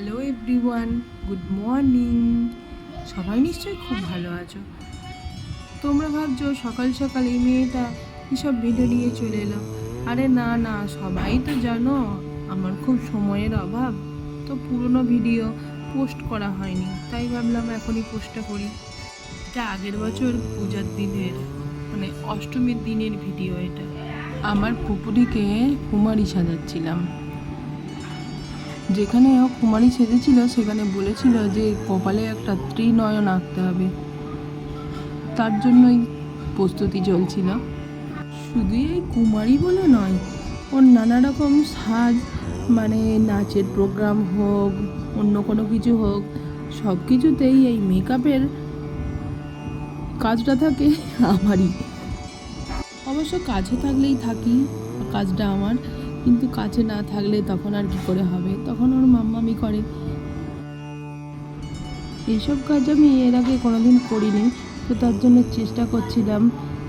Hello everyone, good morning. সবাই নিশ্চয়ই খুব ভালো আছো। তোমরা ভাবছো সকাল সকাল এই মেয়েটা কীসব ভিডিও নিয়ে চলে এলো। আরে না না, সবাই তো জানো আমার খুব সময়ের অভাব, তো পুরনো ভিডিও পোস্ট করা হয়নি, তাই ভাবলাম এখনই পোস্টটা করি। এটা আগের বছর পূজার দিনের মানে অষ্টমীর দিনের ভিডিও। এটা আমার পুকুরিকে কুমারী সাজাচ্ছিলাম। যেখানে ও কুমারী সেজেছিল সেখানে বলেছিল যে কপালে একটা ত্রিনয়ন আঁকতে হবে, তার জন্যই প্রস্তুতি চলছিল। শুধু এই কুমারী বলে নয়, ওর নানা রকম সাজ, মানে নাচের প্রোগ্রাম হোক, অন্য কোনো কিছু হোক, সব কিছুতেই এই মেকআপের কাজটা থাকে আমারই। অবশ্য কাছে থাকলেই থাকি, কাজটা আমার, কিন্তু কাছে না থাকলে তখন আর কি করে হবে, তখন ওর মাম্মামি করে। এইসব কাজ আমি এর আগে কোনোদিন করিনি, তো তার জন্য চেষ্টা করছিলাম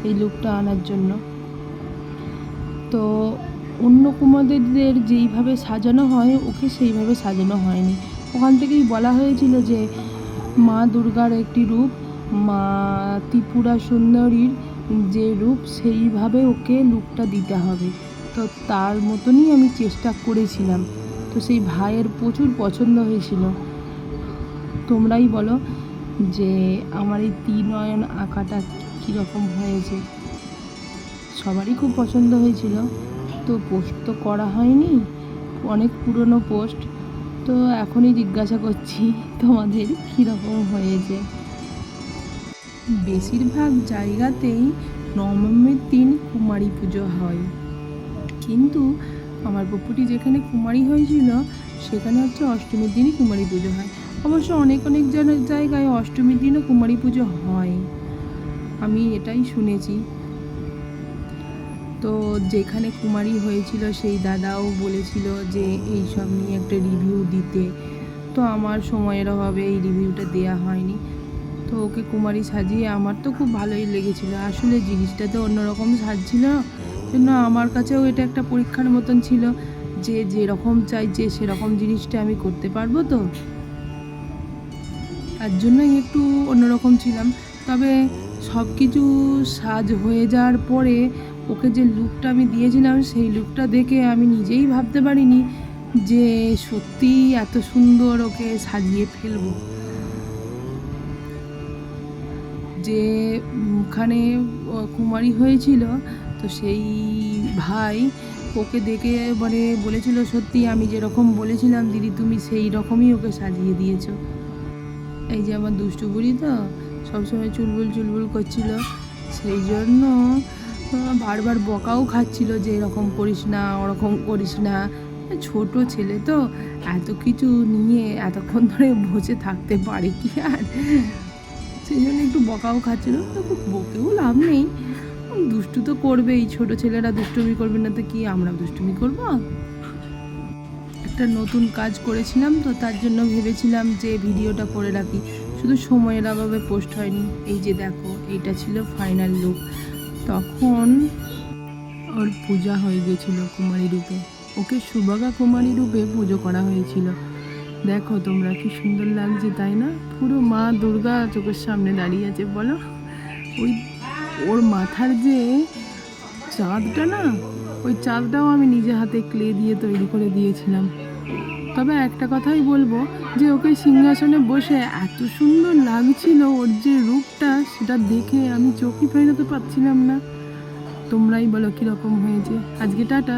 এই লুকটা আনার জন্য। তো অন্য কুমারীদের যেইভাবে সাজানো হয় ওকে সেইভাবে সাজানো হয়নি। ওখান থেকেই বলা হয়েছিল যে মা দুর্গার একটি রূপ, মা ত্রিপুরা সুন্দরীর যে রূপ, সেইভাবে ওকে লুকটা দিতে হবে। তো তার মতনই আমি চেষ্টা করেছিলাম। তো সেই ভাইয়ের প্রচুর পছন্দ হয়েছিল। তোমরাই বলো যে আমার এই ত্রিনয়ন আঁকাটা কীরকম হয়েছে। সবারই খুব পছন্দ হয়েছিল। তো পোস্ট তো করা হয়নি, অনেক পুরনো পোস্ট, তো এখনই জিজ্ঞাসা করছি তোমাদের কীরকম হয়েছে। বেশিরভাগ জায়গাতেই নবমীর দিন কুমারী পুজো হয়, কিন্তু আমার পুকুরি যেখানে কুমারী হয়েছিল সেখানে হচ্ছে অষ্টমীর দিনই কুমারী পুজো হয়। অবশ্য অনেক জায়গায় অষ্টমীর দিনও কুমারী পুজো হয়, আমি এটাই শুনেছি। তো যেখানে কুমারী হয়েছিল সেই দাদাও বলেছিল যে এই সব নিয়ে একটা রিভিউ দিতে, তো আমার সময়ের অভাবে এই রিভিউটা দেওয়া হয়নি। তো ওকে কুমারী সাজিয়ে আমার তো খুব ভালোই লেগেছিলো। আসলে জিনিসটা তো অন্যরকম সাজছিল, জন্য আমার কাছেও এটা একটা পরীক্ষার মতন ছিল যে যেরকম চাইছে সেরকম জিনিসটা আমি করতে পারবো। তো তার জন্যই একটু অন্যরকম ছিলাম। তবে সব কিছু সাজ হয়ে যাওয়ার পরে ওকে যে লুকটা আমি দিয়েছিলাম সেই লুকটা দেখে আমি নিজেই ভাবতে পারিনি যে সত্যিই এত সুন্দর ওকে সাজিয়ে ফেলবো। যে ওখানে কুমারী হয়েছিল, তো সেই ভাই ওকে দেখে মানে বলেছিল সত্যি আমি যেরকম বলেছিলাম দিদি তুমি সেই রকমই ওকে সাজিয়ে দিয়েছো। এই যে আমার দুষ্টু বুড়ি তো সবসময় চুলবুল করছিল, সেই জন্য বারবার বকাও খাচ্ছিল যে এরকম করিস না, ওরকম করিস না। ছোট ছেলে তো এত কিছু নিয়ে এতক্ষণ ধরে বসে থাকতে পারে কি আর, সেই জন্য একটু বকাও খাচ্ছিল। তো বকেও লাভ নেই, দুষ্টু তো করবেই, ছোট ছেলেরা দুষ্টুমি করবে না তো কি আমরা দুষ্টুমি করবো। একটা নতুন কাজ করেছিলাম, তো তার জন্য ভেবেছিলাম যে ভিডিওটা করে রাখি, শুধু সময়ের অভাবে পোস্ট হয়নি। এই যে দেখো, এইটা ছিল ফাইনাল লুক। তখন ওর পূজা হয়ে গেছিল কুমারী রূপে, ওকে সুভগা কুমারী রূপে পুজো করা হয়েছিল। দেখো তোমরা কি সুন্দর লাগছে তাই না, পুরো মা দুর্গা চোখের সামনে দাঁড়িয়ে আছে। বলো, ওই ওর মাথার যে চাঁদটা না, ওই চাঁদটাও আমি নিজে হাতে ক্লে দিয়ে তৈরি করে দিয়েছিলাম। তবে একটা কথাই বলবো যে ওকে সিংহাসনে বসে এত সুন্দর লাগছিল, ওর যে রূপটা সেটা দেখে আমি চোখই ফেরাতে পারছিলাম না। তোমরাই বলো কীরকম হয়েছে। আজকে টাটা।